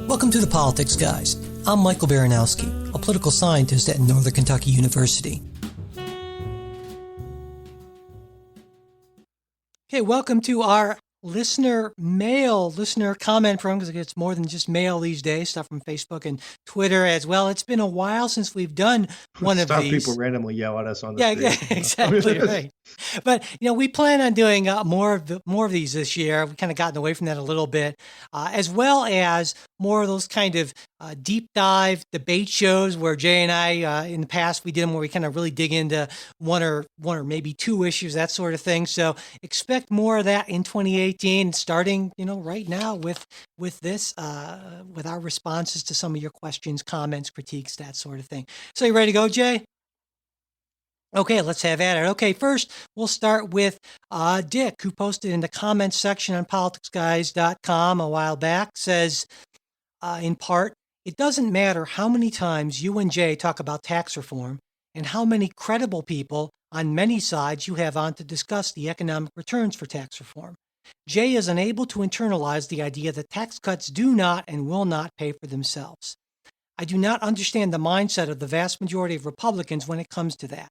Welcome to the Politics Guys. I'm Michael Baranowski, a political scientist at Northern Kentucky University. Okay, welcome to our listener comment program, because it's more than just mail these days, stuff from Facebook and Twitter as well. It's been a while since we've done one of these. People randomly yell at us on the street. Yeah, exactly right. But we plan on doing more of these this year. We've kind of gotten away from that a little bit, as well as more of those kind of deep dive debate shows where Jay and I, in the past, we did them where we kind of really dig into one or maybe two issues, that sort of thing. So expect more of that in 2018, starting right now with this, with our responses to some of your questions, comments, critiques, that sort of thing. So you ready to go, Jay? Okay, let's have at it. Okay, first, we'll start with Dick, who posted in the comments section on politicsguys.com a while back, says, in part, it doesn't matter how many times you and Jay talk about tax reform and how many credible people on many sides you have on to discuss the economic returns for tax reform. Jay is unable to internalize the idea that tax cuts do not and will not pay for themselves. I do not understand the mindset of the vast majority of Republicans when it comes to that.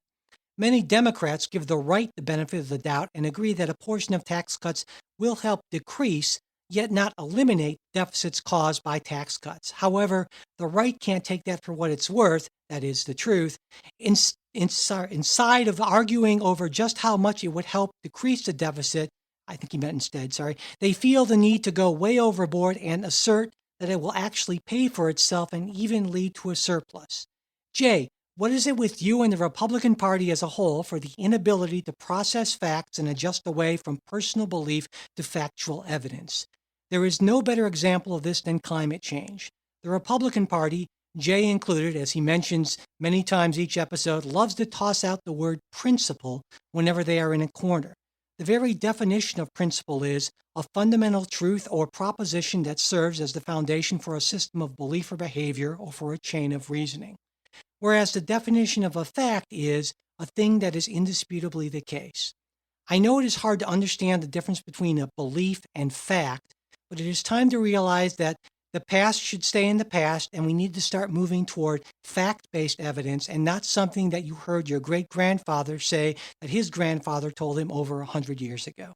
Many Democrats give the right the benefit of the doubt and agree that a portion of tax cuts will help decrease, yet not eliminate, deficits caused by tax cuts. However, the right can't take that for what it's worth, that is the truth. Inside of arguing over just how much it would help decrease the deficit, I think he meant instead, they feel the need to go way overboard and assert that it will actually pay for itself and even lead to a surplus. Jay, what is it with you and the Republican Party as a whole for the inability to process facts and adjust away from personal belief to factual evidence? There is no better example of this than climate change. The Republican Party, Jay included, as he mentions many times each episode, loves to toss out the word principle whenever they are in a corner. The very definition of principle is a fundamental truth or proposition that serves as the foundation for a system of belief or behavior or for a chain of reasoning. Whereas the definition of a fact is a thing that is indisputably the case. I know it is hard to understand the difference between a belief and fact, but it is time to realize that the past should stay in the past, and we need to start moving toward fact-based evidence and not something that you heard your great-grandfather say that his grandfather told him over 100 years ago.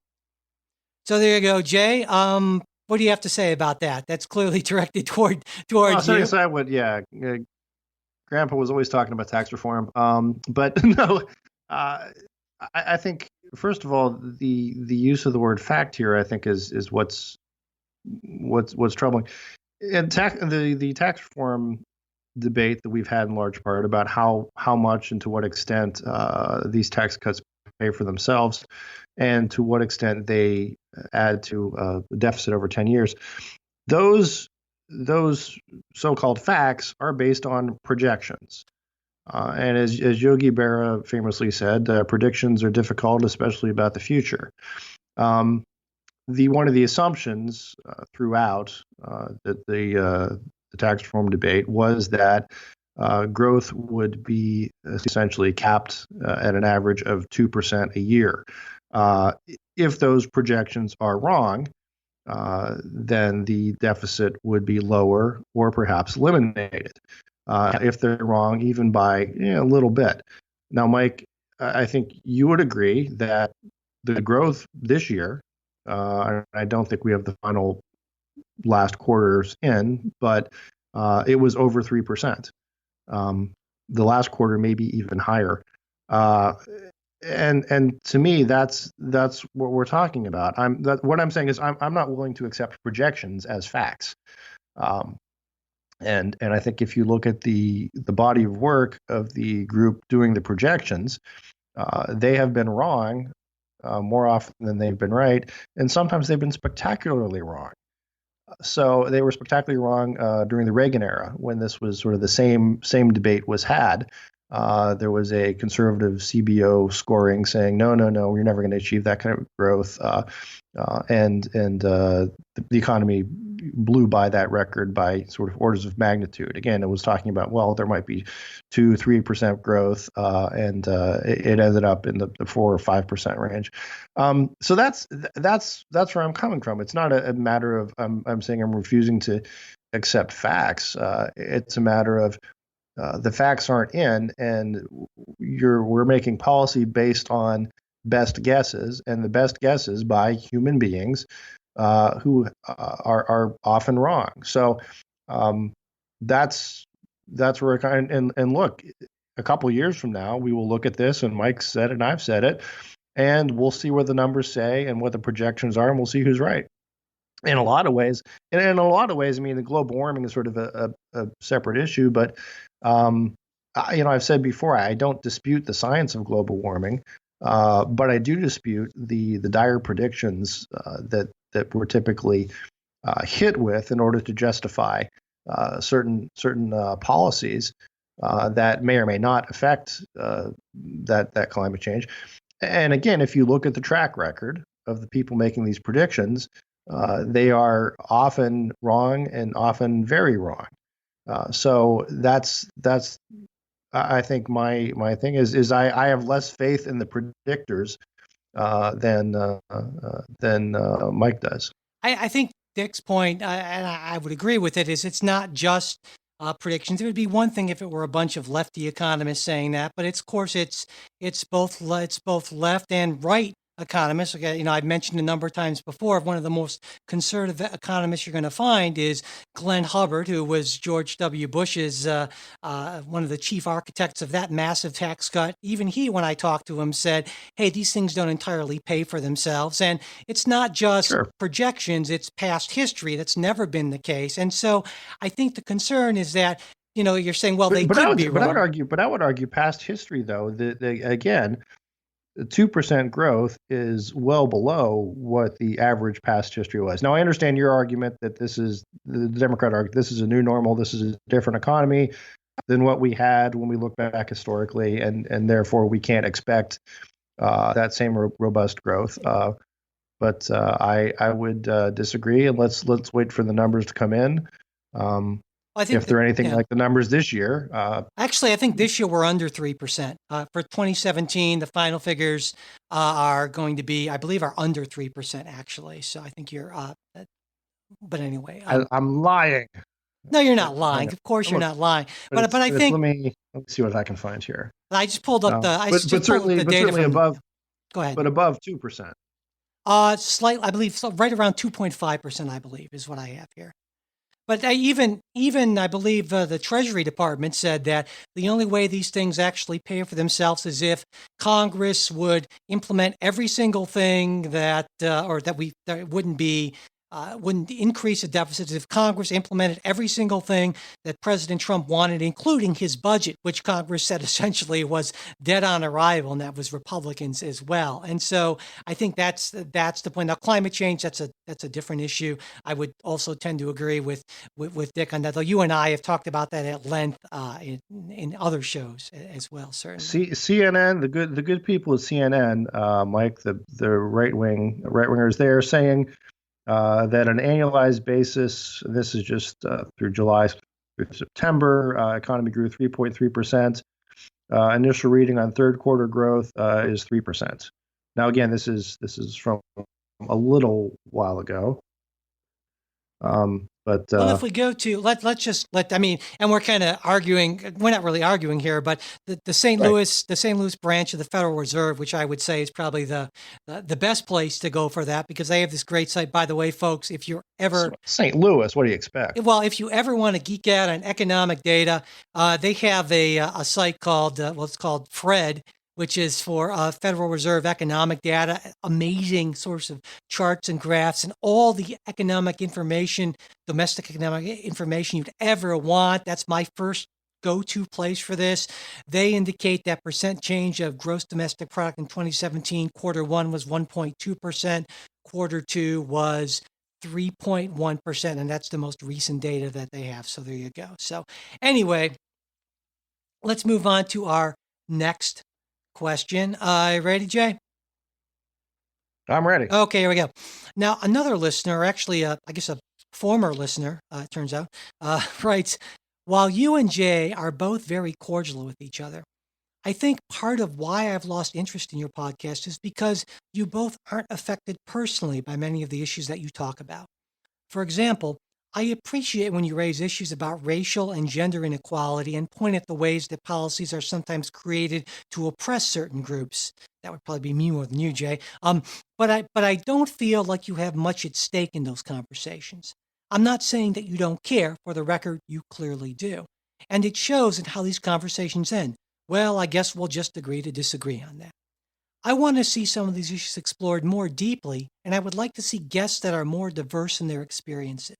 So there you go, Jay. What do you have to say about that? That's clearly directed towards you. Grandpa was always talking about tax reform. But no, I think, first of all, the use of the word fact here, I think, is what's troubling. And the tax reform debate that we've had in large part about how much and to what extent these tax cuts pay for themselves and to what extent they add to the deficit over 10 years, those so-called facts are based on projections. And as Yogi Berra famously said, predictions are difficult, especially about the future. One of the assumptions throughout the tax reform debate was that growth would be essentially capped at an average of 2% a year. If those projections are wrong, then the deficit would be lower or perhaps eliminated. If they're wrong, even by a little bit. Now, Mike, I think you would agree that the growth this year, I don't think we have the final last quarters in, but it was over 3%. The last quarter maybe even higher. And to me, that's what we're talking about. What I'm saying is I'm not willing to accept projections as facts. And I think if you look at the body of work of the group doing the projections, they have been wrong more often than they've been right, and sometimes they've been spectacularly wrong. So they were spectacularly wrong during the Reagan era when this was sort of the same debate was had. There was a conservative CBO scoring saying, no, we're never going to achieve that kind of growth. And the economy blew by that record by sort of orders of magnitude. Again, it was talking about, well, there might be 2-3% growth, and it ended up in the 4 or 5% range. So that's where I'm coming from. It's not a matter of I'm saying I'm refusing to accept facts. It's a matter of the facts aren't in, and we're making policy based on best guesses, and the best guesses by human beings who are often wrong. So um, that's where it kind of, and look, a couple of years from now, we will look at this, and Mike said it, and I've said it, and we'll see what the numbers say and what the projections are, and we'll see who's right. In a lot of ways, and in a lot of ways, I mean, the global warming is sort of a separate issue, but I've said before, I don't dispute the science of global warming, but I do dispute the dire predictions that we're typically hit with in order to justify certain policies that may or may not affect that climate change. And again, if you look at the track record of the people making these predictions, they are often wrong and often very wrong. So that's I think my thing is I have less faith in the predictors than Mike does. I think Dick's point, and I would agree with it, is it's not just predictions. It would be one thing if it were a bunch of lefty economists saying that, but of course it's both left and right economists. Okay, I've mentioned a number of times before. One of the most conservative economists you're going to find is Glenn Hubbard, who was George W. Bush's one of the chief architects of that massive tax cut. Even he, when I talked to him, said, "Hey, these things don't entirely pay for themselves." And it's not just projections; it's past history. That's never been the case. And so, I think the concern is that you're saying, well, they could be wrong. But I would argue past history, though, again, 2% growth is well below what the average past history was. Now, I understand your argument that this is the Democrat argument. This is a new normal. This is a different economy than what we had when we look back historically, and therefore we can't expect that same robust growth. But I would disagree, and let's wait for the numbers to come in. I think if they're anything like the numbers this year. Actually, I think this year we're under 3%. For 2017, the final figures are going to be, I believe, are under 3%, actually. So I think you're, but anyway. I'm lying. No, you're not lying. Of course you're not lying. But I think. Let me see what I can find here. I just pulled up the certainly above. Go ahead. But above 2%. Slightly, I believe, right around 2.5%, I believe, is what I have here. But even I believe the Treasury Department said that the only way these things actually pay for themselves is if Congress would implement every single thing that wouldn't increase the deficits if Congress implemented every single thing that President Trump wanted, including his budget, which Congress said essentially was dead on arrival, and that was Republicans as well. And so I think that's the point. Now, climate change, that's a different issue. I would also tend to agree with Dick on that, though you and I have talked about that at length in other shows as well, certainly. CNN, the good people at CNN, Mike, the right wingers, they are saying that on an annualized basis, this is just through July through September, economy grew 3.3%. Initial reading on third quarter growth is 3%. Now, again, this is from a little while ago. But if we go to and we're kind of arguing. We're not really arguing here, but the St. Louis branch of the Federal Reserve, which I would say is probably the best place to go for that, because they have this great site. By the way, folks, if you're ever St. Louis, what do you expect? Well, if you ever want to geek out on economic data, they have a site called it's called FRED, which is for Federal Reserve economic data, amazing source of charts and graphs and all the economic information, domestic economic information you'd ever want. That's my first go-to place for this. They indicate that percent change of gross domestic product in 2017, quarter one was 1.2%, quarter two was 3.1%, and that's the most recent data that they have. So there you go. So anyway, let's move on to our next question. Ready, Jay? I'm ready. Okay, here we go. Now, another listener, actually, I guess a former listener, it turns out, writes, while you and Jay are both very cordial with each other, I think part of why I've lost interest in your podcast is because you both aren't affected personally by many of the issues that you talk about. For example, I appreciate when you raise issues about racial and gender inequality and point at the ways that policies are sometimes created to oppress certain groups. That would probably be me more than you, Jay. But I don't feel like you have much at stake in those conversations. I'm not saying that you don't care. For the record, you clearly do. And it shows in how these conversations end. Well, I guess we'll just agree to disagree on that. I want to see some of these issues explored more deeply, and I would like to see guests that are more diverse in their experiences.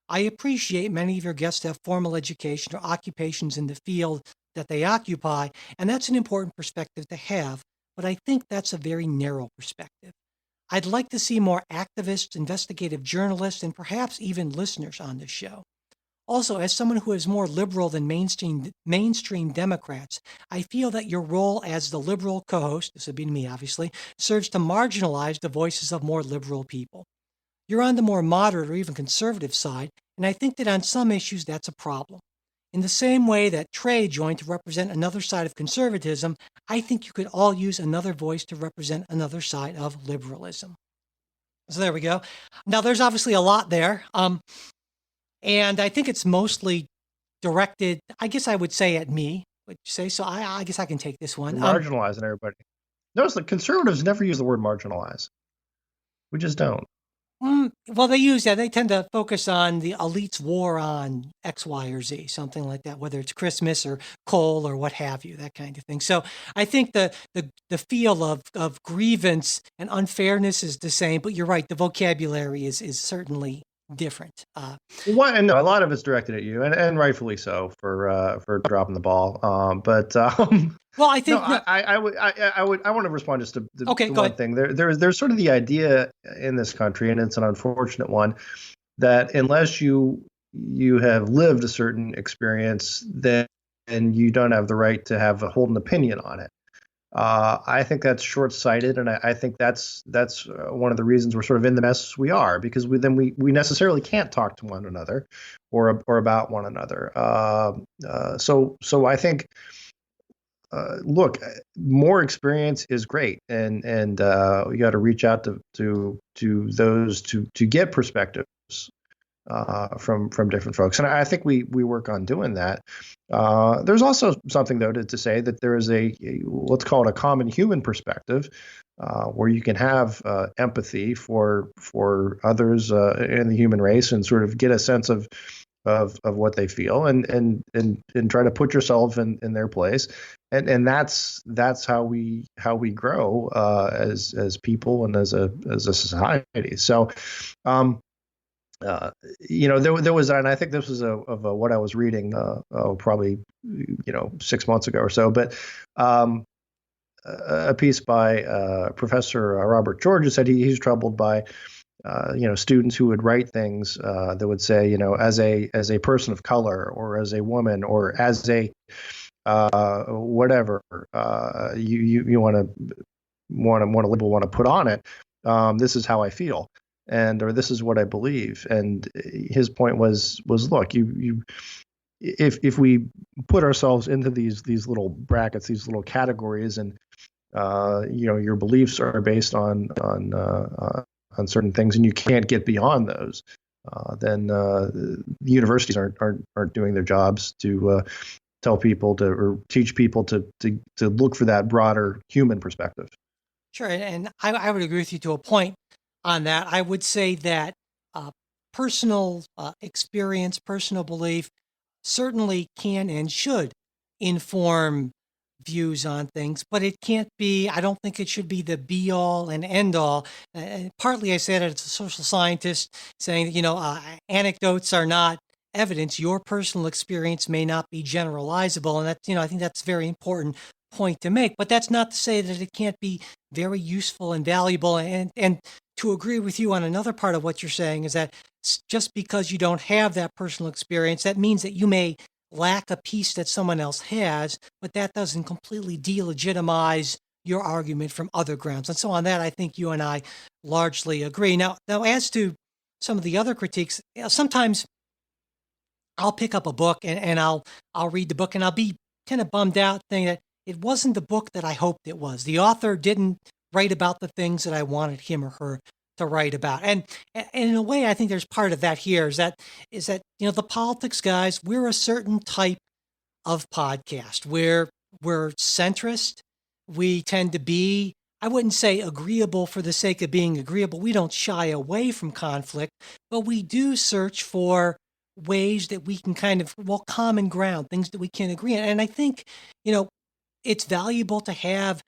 I appreciate many of your guests have formal education or occupations in the field that they occupy, and that's an important perspective to have, but I think that's a very narrow perspective. I'd like to see more activists, investigative journalists, and perhaps even listeners on this show. Also, as someone who is more liberal than mainstream Democrats, I feel that your role as the liberal co-host, this would be me obviously, serves to marginalize the voices of more liberal people. You're on the more moderate or even conservative side, and I think that on some issues that's a problem. In the same way that Trey joined to represent another side of conservatism, I think you could all use another voice to represent another side of liberalism. So there we go. Now, there's obviously a lot there. And I think it's mostly directed, I guess I would say, at me. Would you say so? I guess I can take this one. You're marginalizing everybody. Notice the conservatives never use the word marginalize. We just don't. Well, they tend to focus on the elite's war on X, Y, or Z, something like that, whether it's Christmas or coal or what have you, that kind of thing. So I think the feel of grievance and unfairness is the same, but you're right, the vocabulary is certainly different. And a lot of it's directed at you, and rightfully so for dropping the ball. Well, I think I want to respond just to okay, one thing. There's sort of the idea in this country, and it's an unfortunate one, that unless you have lived a certain experience, then you don't have the right to hold an opinion on it. I think that's short-sighted, and I think that's one of the reasons we're sort of in the mess we are, because we necessarily can't talk to one another or about one another. So I think, look, more experience is great, and we got to reach out to those to get perspectives from different folks, and I think we work on doing that. There's also something though to say that there is let's call it a common human perspective, where you can have empathy for others in the human race and sort of get a sense of what they feel and try to put yourself in their place, and that's how we grow as people and as a society. So. There was, and I think this was of what I was reading, probably 6 months ago or so, but a piece by Professor Robert George who said he's troubled by students who would write things that would say, as a person of color or as a woman or as a whatever you want to put on it. This is how I feel. Or this is what I believe. And his point was look, if we put ourselves into these little brackets, these little categories, and your beliefs are based on certain things, and you can't get beyond those, then the universities aren't doing their jobs to tell people or teach people to look for that broader human perspective. Sure, and I would agree with you to a point on that. I would say that personal experience, personal belief certainly can and should inform views on things, but it can't be, I don't think it should be the be all and end all. Partly I say that as a social scientist saying that, anecdotes are not evidence. Your personal experience may not be generalizable. And that's, I think that's a very important point to make, but that's not to say that it can't be very useful and valuable. And to agree with you on another part of what you're saying is that just because you don't have that personal experience, that means that you may lack a piece that someone else has, but that doesn't completely delegitimize your argument from other grounds. And so on that, I think you and I largely agree. Now as to some of the other critiques, sometimes I'll pick up a book and I'll read the book and I'll be kind of bummed out thinking that it wasn't the book that I hoped it was. The author didn't write about the things that I wanted him or her to write about. And in a way, I think there's part of that here is that the politics guys, we're a certain type of podcast. We're centrist. We tend to be, I wouldn't say agreeable for the sake of being agreeable. We don't shy away from conflict, but we do search for ways that we can kind of, common ground, things that we can agree on. And I think, it's valuable to have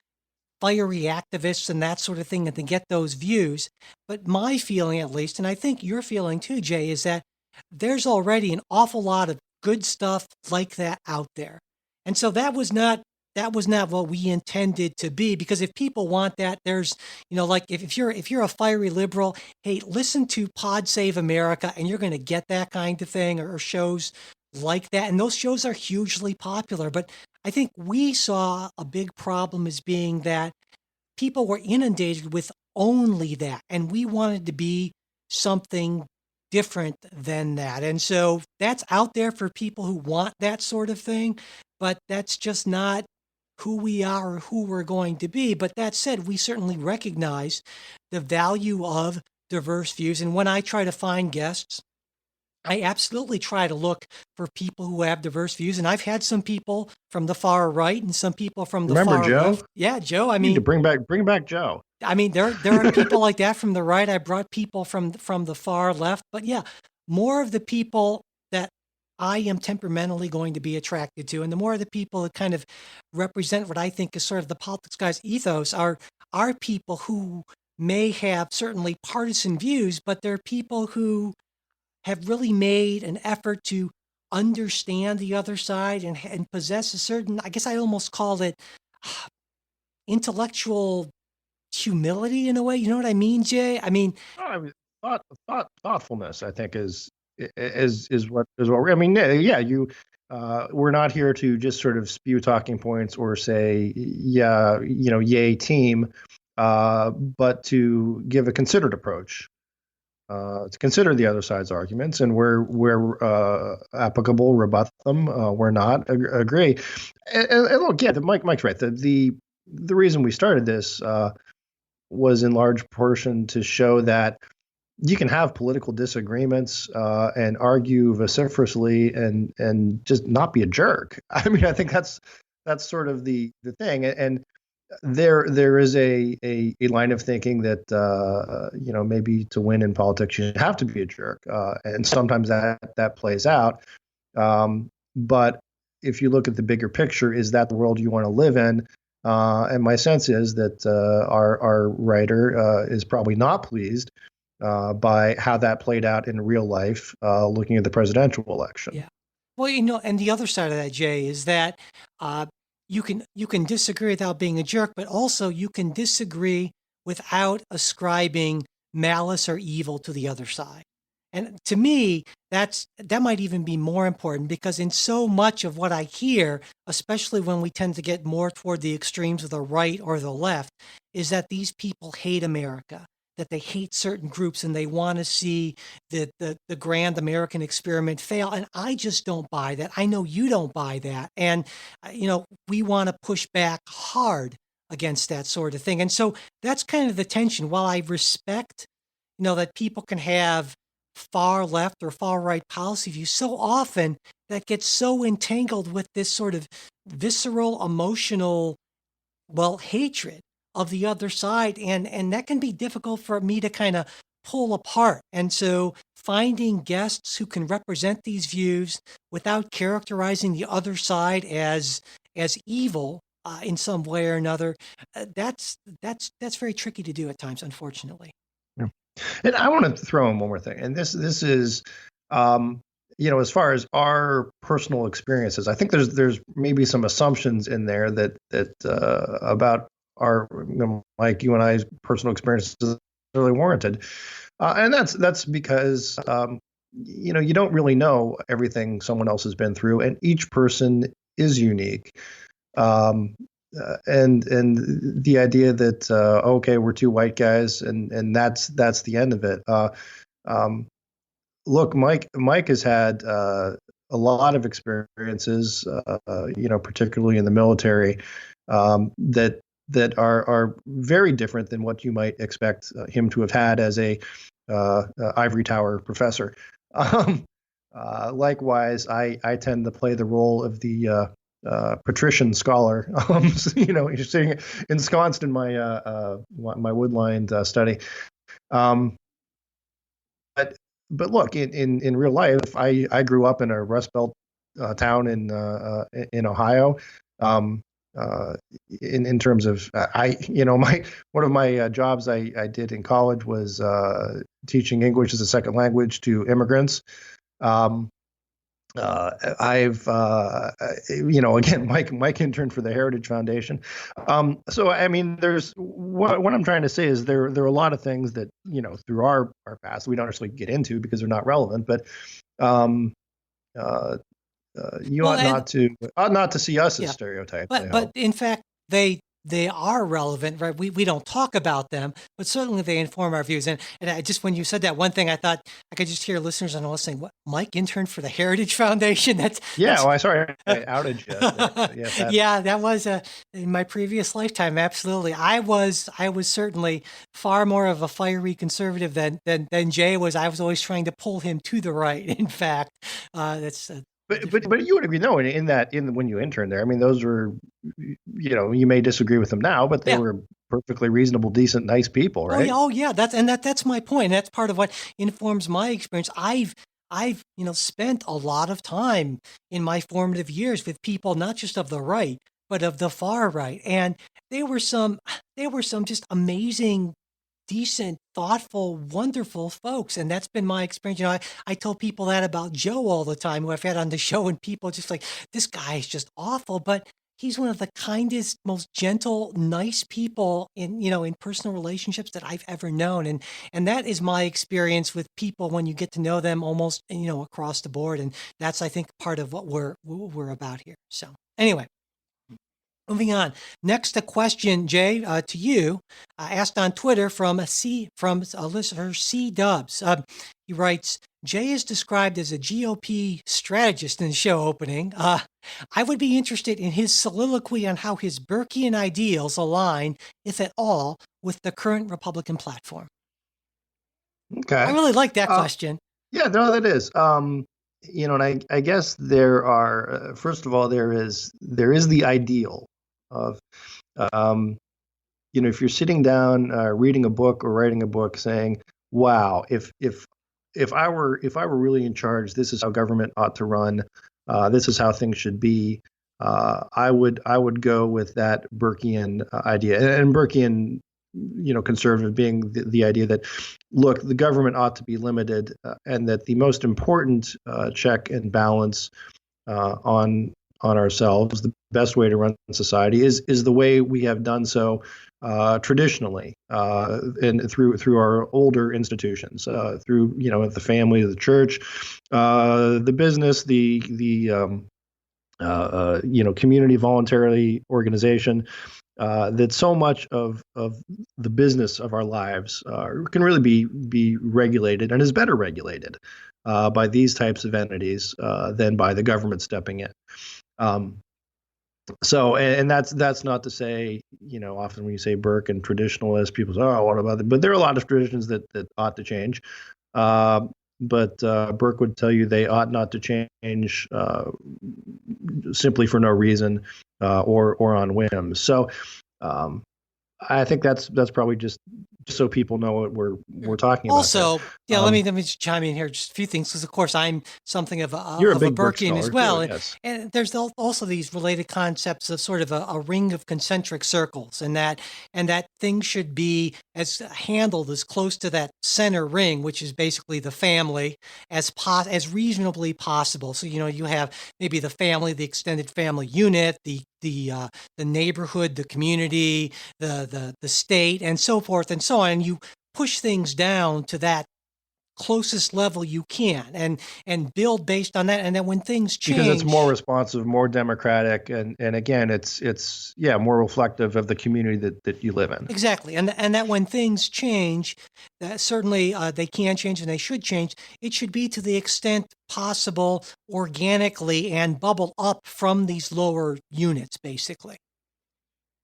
fiery activists and that sort of thing and to get those views. But my feeling, at least, and I think your feeling too, Jay, is that there's already an awful lot of good stuff like that out there. And so that was not what we intended to be, because if people want that, there's, like if you're a fiery liberal, hey, listen to Pod Save America and you're going to get that kind of thing, or shows like that. And those shows are hugely popular. But I think we saw a big problem as being that people were inundated with only that, and we wanted to be something different than that. And so that's out there for people who want that sort of thing, but that's just not who we are or who we're going to be. But that said, we certainly recognize the value of diverse views. And when I try to find guests, I absolutely try to look for people who have diverse views. And I've had some people from the far right and some people from the far Joe? left. Yeah, Joe. I mean, need to bring back Joe. I mean, there are people like that from the right. I brought people from the far left. But yeah, more of the people that I am temperamentally going to be attracted to, and the more of the people that kind of represent what I think is sort of the politics guys' ethos are people who may have certainly partisan views, but they're people who have really made an effort to understand the other side and possess a certain, I guess I almost call it intellectual humility in a way. You know what I mean, Jay? I mean, thoughtfulness, I think, is what I mean. Yeah, we're not here to just sort of spew talking points or say, yeah, yay team, but to give a considered approach. To consider the other side's arguments, and where applicable, rebut them. We're not agree. And look, yeah, Mike's right. The reason we started this was in large portion to show that you can have political disagreements and argue vociferously and just not be a jerk. I mean, I think that's sort of the thing. And there is a line of thinking that maybe to win in politics you have to be a jerk, and sometimes that plays out. But if you look at the bigger picture, is that the world you want to live in? And my sense is that our writer is probably not pleased by how that played out in real life, looking at the presidential election. Yeah. Well, and the other side of that, Jay, is that you can disagree without being a jerk, but also you can disagree without ascribing malice or evil to the other side. And to me, that might even be more important, because in so much of what I hear, especially when we tend to get more toward the extremes of the right or the left, is that these people hate America, that they hate certain groups, and they want to see the grand American experiment fail. And I just don't buy that. I know you don't buy that. And, we want to push back hard against that sort of thing. And so that's kind of the tension. While I respect, that people can have far left or far right policy views, so often that gets so entangled with this sort of visceral, emotional, hatred of the other side. And that can be difficult for me to kind of pull apart. And so finding guests who can represent these views without characterizing the other side as evil in some way or another, that's very tricky to do at times, unfortunately. Yeah. And I want to throw in one more thing. And this is, as far as our personal experiences, I think there's maybe some assumptions in there that about our, Mike, you and I's personal experiences is really warranted. And that's because, you don't really know everything someone else has been through, and each person is unique. And the idea that, okay, we're two white guys and that's the end of it. Look, Mike has had a lot of experiences, particularly in the military, that that are very different than what you might expect him to have had as a ivory tower professor. Um, Likewise, I tend to play the role of the patrician scholar. You're sitting ensconced in my wood-lined study. Um, but but look, in real life, I grew up in a Rust Belt town in Ohio. Um, uh, in terms of my one of my jobs I did in college was teaching English as a second language to immigrants. Um, I've, again, Mike interned for the Heritage Foundation. So, I mean, there's what I'm trying to say is there are a lot of things that, through our past we don't actually get into because they're not relevant, but um, uh, you Well, ought not to see us as yeah, stereotypes, I but hope. in fact, they are relevant, right? We don't talk about them, but certainly they inform our views. And I just when you said that one thing, I thought I could just hear listeners on the listening. What, Mike interned for the Heritage Foundation? Yeah, That's well, sorry I outed you there. Yeah, yeah, that was in my previous lifetime. Absolutely, I was certainly far more of a fiery conservative than Jay was. I was always trying to pull him to the right. In fact, that's but you would agree, no, in when you interned there, I mean, those were, you may disagree with them now, but they yeah. were perfectly reasonable, decent, nice people, right? Oh yeah. That's my point. That's part of what informs my experience. I've spent a lot of time in my formative years with people not just of the right, but of the far right, and they were some they were some just amazing, decent, thoughtful, wonderful folks. And that's been my experience. I tell people that about Joe all the time, who I've had on the show, and people just like, this guy is just awful. But he's one of the kindest, most gentle, nice people in personal relationships that I've ever known. And that is my experience with people when you get to know them almost, across the board. And that's, I think, part of what we're about here. So anyway. Moving on. Next, a question, Jay, to you, asked on Twitter from a listener, C Dubs. He writes, Jay is described as a GOP strategist in the show opening. I would be interested in his soliloquy on how his Burkean ideals align, if at all, with the current Republican platform. I Okay. really like that Uh, question. yeah, no, that is. And I guess there are, first of all, there is the ideal of, um, if you're sitting down reading a book or writing a book, saying, "Wow, if I were really in charge, this is how government ought to run. This is how things should be." I would go with that Burkean idea, and Burkean, conservative being the idea that, look, the government ought to be limited, and that the most important check and balance on ourselves, the best way to run society is the way we have done so traditionally, and through our older institutions, through the family, the church, the business, the community voluntarily organization. That so much of the business of our lives can really be regulated and is better regulated by these types of entities than by the government stepping in. Um, so, and that's not to say, often when you say Burke and traditionalist, people say, "Oh, what about that?" But there are a lot of traditions that ought to change. Uh, but Burke would tell you they ought not to change simply for no reason, or on whims. So, um, I think that's probably just so people know what we're talking about there. Also, yeah, Um, let me just chime in here just a few things, because of course I'm something of a you're a of a big Burke Burkean as scholar well, too, and, yes. and there's also these related concepts of sort of a ring of concentric circles, and that things should be as handled as close to that center ring, which is basically the family, as reasonably possible. So you have maybe the family, the extended family unit, the neighborhood, the community, the state, and so forth and so on. And you push things down to that closest level you can, and build based on that. And then when things Because it's more change, responsive, more democratic, and again, it's yeah, more reflective of the community that you live in. exactly, and that when things change, that certainly they can change and they should change. It should be to the extent possible organically and bubble up from these lower units, basically.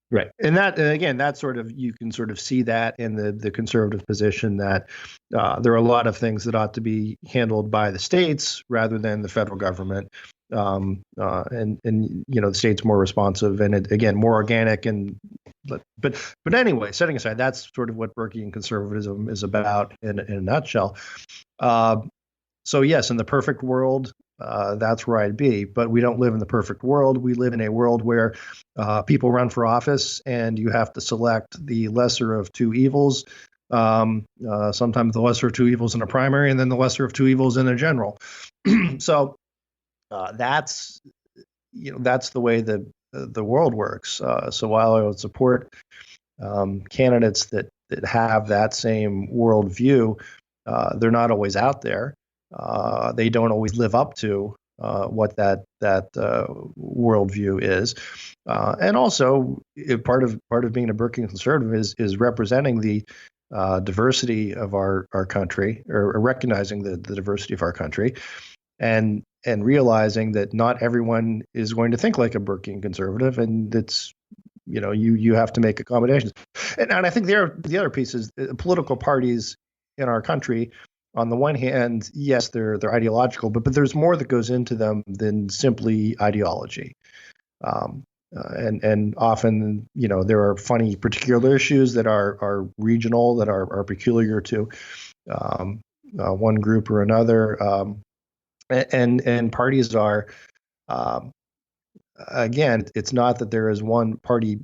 Right. And that, again, that sort of, you can sort of see that in the conservative position that there are a lot of things that ought to be handled by the states rather than the federal government. And the state's more responsive and again, more organic. But anyway, setting aside, that's sort of what Burkean conservatism is about in a nutshell. Uh, so yes, in the perfect world, that's where I'd be. But we don't live in the perfect world. We live in a world where people run for office, and you have to select the lesser of two evils. Sometimes the lesser of two evils in a primary, and then the lesser of two evils in a general. So that's that's the way the world works. So while I would support candidates that have that same worldview, they're not always out there. They don't always live up to what that worldview is, and also part of being a Burkean conservative is representing the diversity of our country, or recognizing the diversity of our country, and realizing that not everyone is going to think like a Burkean conservative, and it's you have to make accommodations. And I think the other piece is political parties in our country. On the one hand, yes, they're ideological, but there's more that goes into them than simply ideology. And often, there are funny particular issues that are regional, that are peculiar to one group or another. And parties are, again, it's not that there is one party,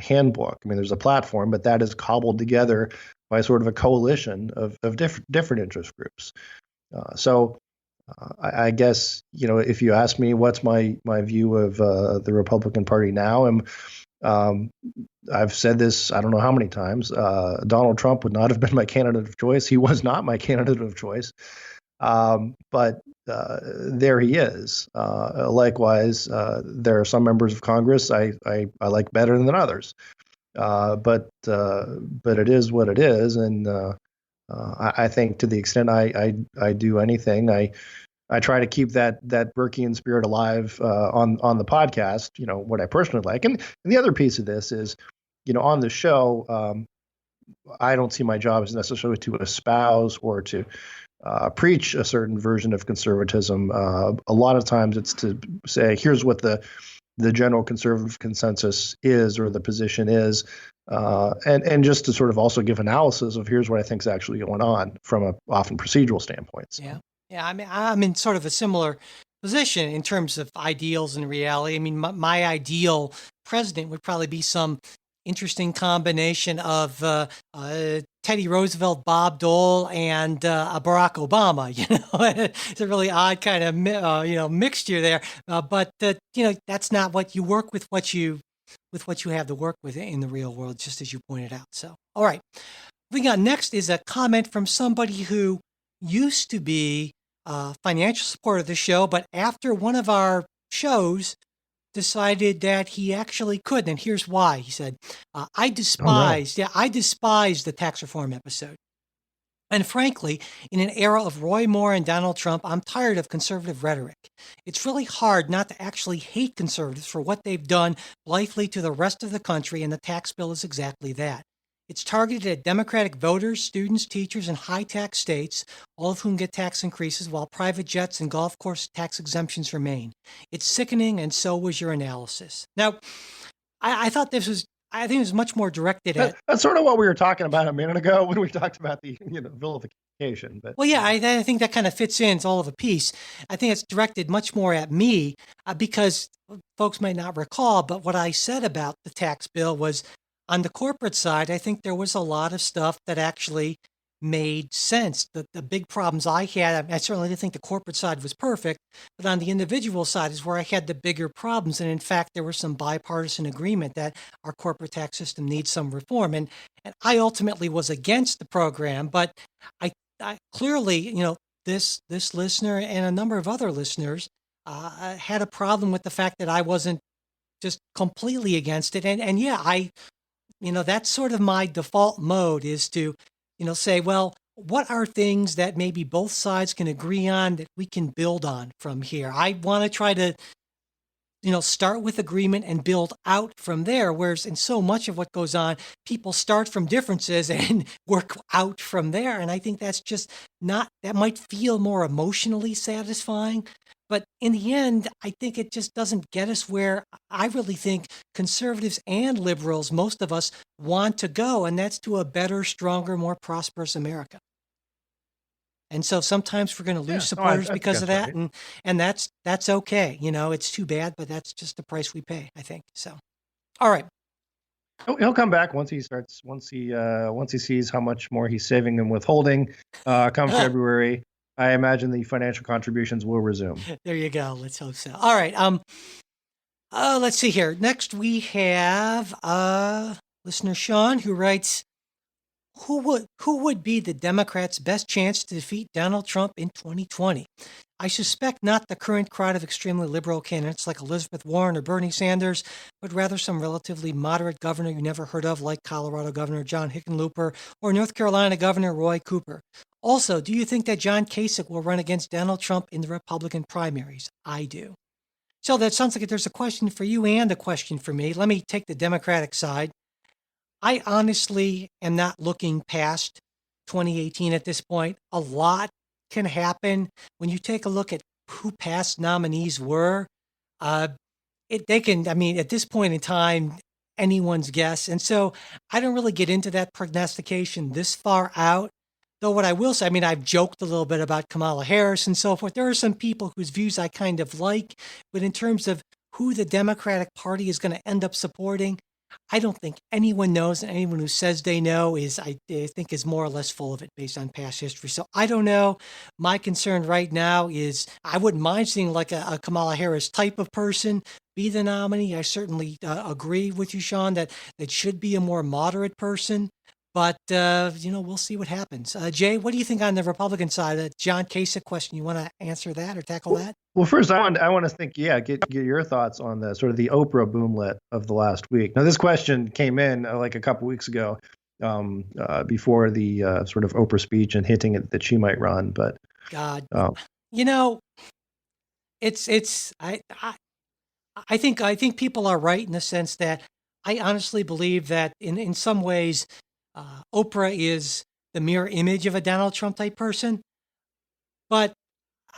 handbook. I mean, there's a platform, but that is cobbled together by sort of a coalition of different interest groups. So I guess, if you ask me what's my view of the Republican Party now, I've said this, I don't know how many times, Donald Trump would not have been my candidate of choice. He was not my candidate of choice. But there he is. Likewise, there are some members of Congress I like better than others. But it is what it is, and I think to the extent I do anything, I try to keep that Burkean spirit alive on the podcast. What I personally like, and the other piece of this is, on the show, I don't see my job as necessarily to espouse or to preach a certain version of conservatism. A lot of times it's to say, here's what the general conservative consensus is, or the position is, and just to sort of also give analysis of here's what I think is actually going on from a often procedural standpoint. So. Yeah. I mean, I'm in sort of a similar position in terms of ideals and reality. I mean, my ideal president would probably be some interesting combination of Teddy Roosevelt, Bob Dole, and Barack Obama. It's a really odd kind of mixture there. But that's not what you work with. What you have to work with in the real world, just as you pointed out. So, all right. Moving on. Next is a comment from somebody who used to be a financial supporter of the show, but after one of our shows, decided that he actually couldn't. And here's why. He said, I despise the tax reform episode. And frankly, in an era of Roy Moore and Donald Trump, I'm tired of conservative rhetoric. It's really hard not to actually hate conservatives for what they've done blithely to the rest of the country, and the tax bill is exactly that. It's targeted at Democratic voters, students, teachers, and high-tax states, all of whom get tax increases, while private jets and golf course tax exemptions remain. It's sickening, and so was your analysis. Now, I thought this was, I think it was much more directed at... That's sort of what we were talking about a minute ago when we talked about the vilification. But well, yeah, I think that kind of fits in. It's all of a piece. I think it's directed much more at me because folks may not recall, but what I said about the tax bill was, on the corporate side, I think there was a lot of stuff that actually made sense. The big problems I had, I certainly didn't think the corporate side was perfect, but on the individual side is where I had the bigger problems. And in fact, there was some bipartisan agreement that our corporate tax system needs some reform. And I ultimately was against the program, but I clearly, this listener and a number of other listeners had a problem with the fact that I wasn't just completely against it. And yeah, that's sort of my default mode, is to, say, well, what are things that maybe both sides can agree on that we can build on from here? I want to try to start with agreement and build out from there. Whereas in so much of what goes on, people start from differences and work out from there. And I think that's just not, that might feel more emotionally satisfying. But in the end, I think it just doesn't get us where I really think conservatives and liberals, most of us, want to go. And that's to a better, stronger, more prosperous America. And so sometimes we're going to lose supporters because of that, right. and that's okay. It's too bad, but that's just the price we pay, I think. So, all right. He'll come back once he sees how much more he's saving and withholding. Come February, I imagine the financial contributions will resume. There you go. Let's hope so. All right. Let's see here. Next we have listener Sean, who writes, Who would be the Democrats' best chance to defeat Donald Trump in 2020? I suspect not the current crowd of extremely liberal candidates like Elizabeth Warren or Bernie Sanders, but rather some relatively moderate governor you never heard of, like Colorado Governor John Hickenlooper or North Carolina Governor Roy Cooper. Also, do you think that John Kasich will run against Donald Trump in the Republican primaries? I do. So that sounds like there's a question for you and a question for me. Let me take the Democratic side. I honestly am not looking past 2018 at this point. A lot can happen. When you take a look at who past nominees were, at this point in time, anyone's guess. And so I don't really get into that prognostication this far out. Though what I will say, I've joked a little bit about Kamala Harris and so forth. There are some people whose views I kind of like, but in terms of who the Democratic Party is going to end up supporting, I don't think anyone knows, and anyone who says they know I think is more or less full of it based on past history. So I don't know. My concern right now is I wouldn't mind seeing like a Kamala Harris type of person be the nominee. I certainly agree with you, Sean, that it should be a more moderate person. But, we'll see what happens. Jay, what do you think on the Republican side? That John Kasich question, you want to answer that or tackle that? Well, first, I want to think, get your thoughts on the sort of the Oprah boomlet of the last week. Now, this question came in like a couple weeks ago before the sort of Oprah speech and hinting that she might run. But God, it's I think people are right in the sense that I honestly believe that in some ways, Oprah is the mirror image of a Donald Trump type person, but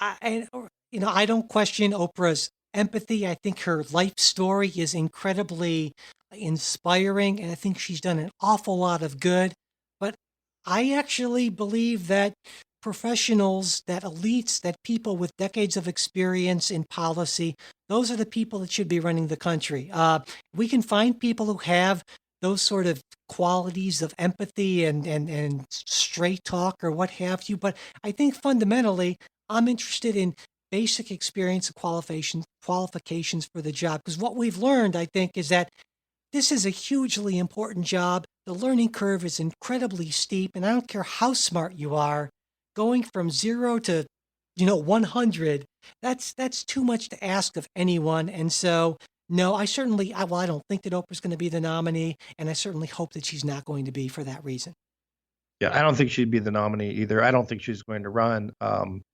I don't question Oprah's empathy. I think her life story is incredibly inspiring, and I think she's done an awful lot of good. But I actually believe that professionals, that elites, that people with decades of experience in policy, those are the people that should be running the country. We can find people who have those sort of qualities of empathy and straight talk or what have you. But I think fundamentally, I'm interested in basic experience and qualifications for the job. Because what we've learned, I think, is that this is a hugely important job. The learning curve is incredibly steep. And I don't care how smart you are, going from 0 to 100, that's too much to ask of anyone. And so no, I don't think that Oprah's going to be the nominee, and I certainly hope that she's not going to be for that reason. Yeah, I don't think she'd be the nominee either. I don't think she's going to run. And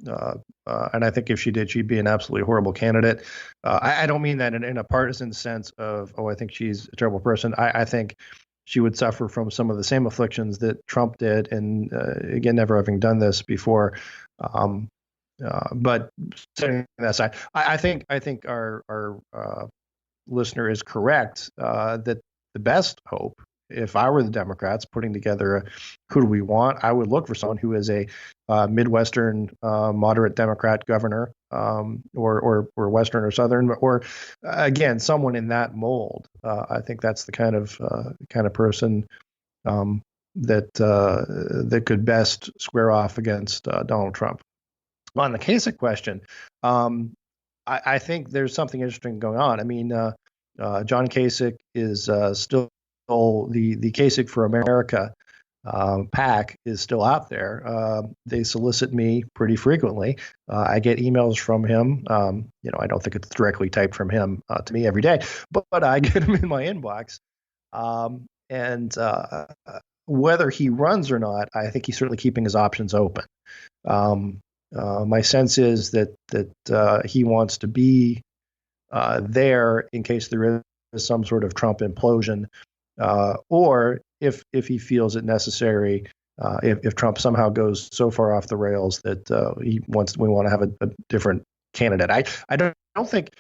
I think if she did, she'd be an absolutely horrible candidate. I don't mean that in a partisan sense of, I think she's a terrible person. I think she would suffer from some of the same afflictions that Trump did. And again, never having done this before. But setting that aside, I think our listener is correct that the best hope, if I were the Democrats putting together who do we want, I would look for someone who is a Midwestern moderate Democrat governor or Western or Southern, or again, someone in that mold. I think that's the kind of person that could best square off against Donald Trump. On the Kasich question, I think there's something interesting going on. John Kasich is still the Kasich for America PAC is still out there. They solicit me pretty frequently. I get emails from him. I don't think it's directly typed from him to me every day, but I get them in my inbox. And whether he runs or not, I think he's certainly keeping his options open. My sense is that he wants to be there in case there is some sort of Trump implosion, or if he feels it necessary, if Trump somehow goes so far off the rails that we want to have a different candidate. I don't think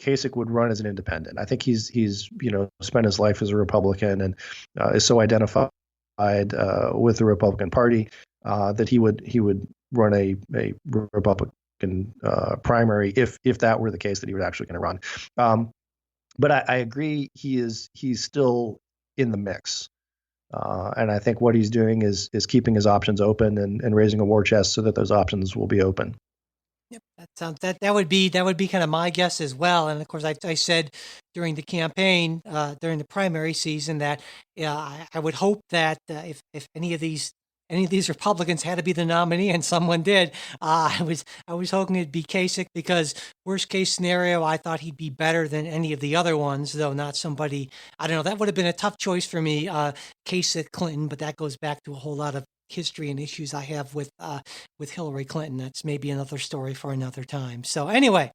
Kasich would run as an independent. I think he's spent his life as a Republican and is so identified with the Republican Party that he would run a Republican primary if that were the case, that he was actually going to run. But I agree, he's still in the mix. And I think what he's doing is keeping his options open and raising a war chest so that those options will be open. Yep, that would be kind of my guess as well. And of course, I said during the campaign, during the primary season, that I would hope that if any of these Republicans had to be the nominee, and someone did, I was hoping it'd be Kasich, because worst case scenario, I thought he'd be better than any of the other ones, though not somebody, I don't know. That would have been a tough choice for me, Kasich, Clinton, but that goes back to a whole lot of history and issues I have with Hillary Clinton. That's maybe another story for another time. So anyway,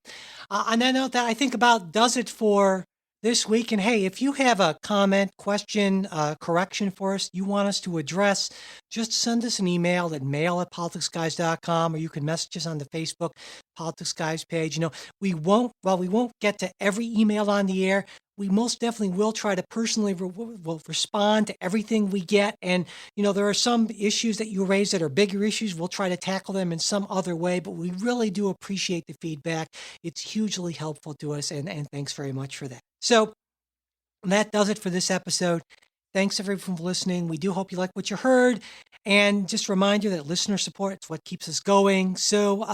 on that note, that I think about does it for this week. And hey, if you have a comment, question, correction for us, you want us to address, just send us an email at mail@politicsguys.com, or you can message us on the Facebook Politics Guys page. We won't get to every email on the air. We most definitely will try to personally will respond to everything we get. And, there are some issues that you raise that are bigger issues. We'll try to tackle them in some other way, but we really do appreciate the feedback. It's hugely helpful to us, and thanks very much for that. So that does it for this episode. Thanks everyone for listening. We do hope you like what you heard. And just remind you that listener support is what keeps us going. So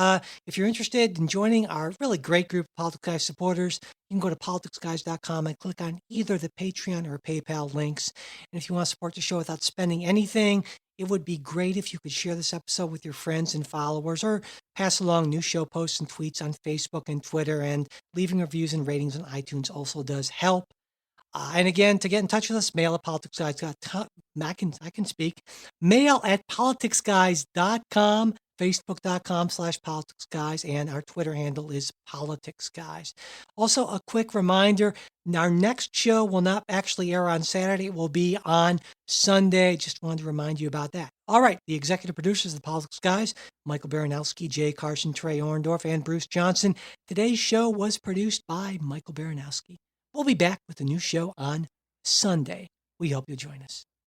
if you're interested in joining our really great group of Politics Guys supporters, you can go to politicsguys.com and click on either the Patreon or PayPal links. And if you want to support the show without spending anything, it would be great if you could share this episode with your friends and followers, or pass along new show posts and tweets on Facebook and Twitter. And leaving reviews and ratings on iTunes also does help. And again, to get in touch with us, mail@politicsguys.com. I can speak. Mail@politicsguys.com, facebook.com/politicsguys, and our Twitter handle is politicsguys. Also, a quick reminder, our next show will not actually air on Saturday. It will be on Sunday. Just wanted to remind you about that. All right, the executive producers of the Politics Guys, Michael Baranowski, Jay Carson, Trey Orndorff, and Bruce Johnson. Today's show was produced by Michael Baranowski. We'll be back with a new show on Sunday. We hope you'll join us.